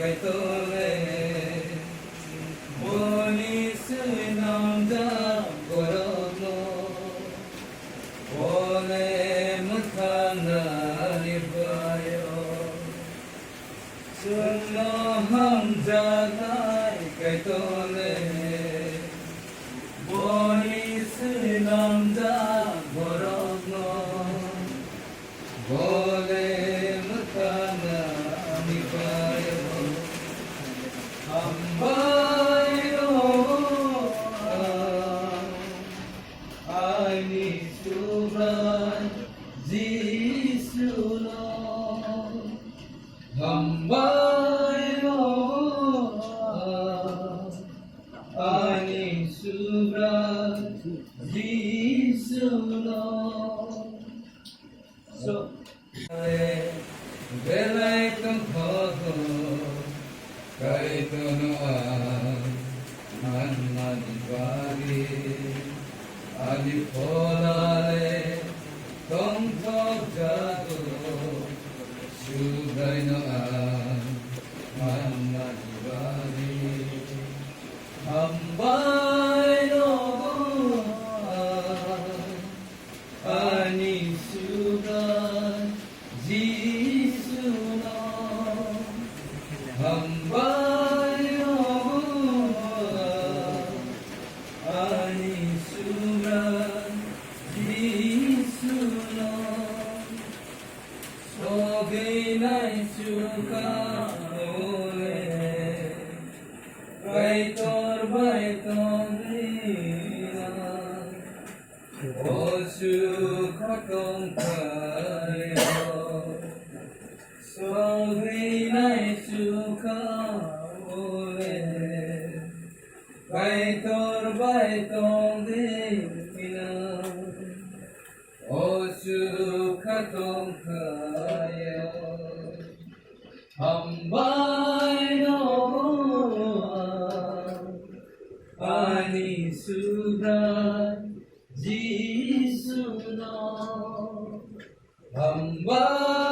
kay tole boni sunam da gorono ole muthana nibayo sunno ham jagai kay tole boni sunam da gorono ole muthana nibayo ambayo I need to run Jesus Lord ambayo I need to run Jesus Lord so belai tum khogo kai tono man man bagi ali polale tom thok jago sugai no man man bagi ambai no ani sugai Jesus Lord ambayo ani sugai Jesus Lord soge nai suka ole kai tor bai tonina o sukha kong kayo soge nai suka ole kai tor bai tonina o sukha kong kayo ambai no ani sugai Jesus Lord ambai